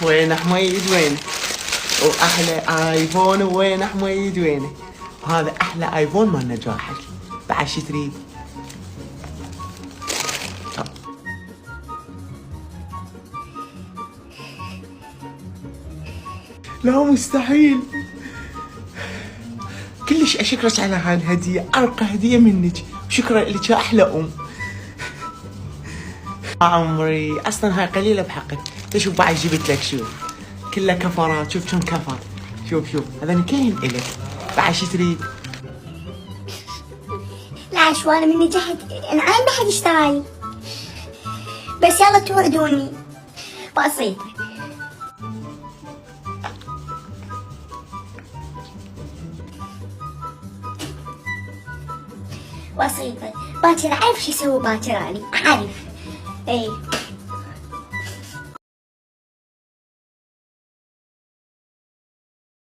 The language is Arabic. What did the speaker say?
وين حميد وينه؟ واحلى ايفون وين حميد وينه؟ هذا احلى ايفون مال نجاحك، بعد شي تريد؟ لا مستحيل، كلش اشكرك على هاي الهدية، ارقى هدية منك، شكرا لك يا احلى ام. عمري اصلا هاي قليلة بحقك، تشوف بعد جبت لك شوف كلها كفرات، شوف كم كفر، شوف هذا كلهن الك، بعد شي تريد؟ لا شو انا من نجحت انا عين بحد اشتراي، بس يلا توعدوني بسيطة. بسيطة باكر اعرف شو اسوي، باكر اني اعرف اي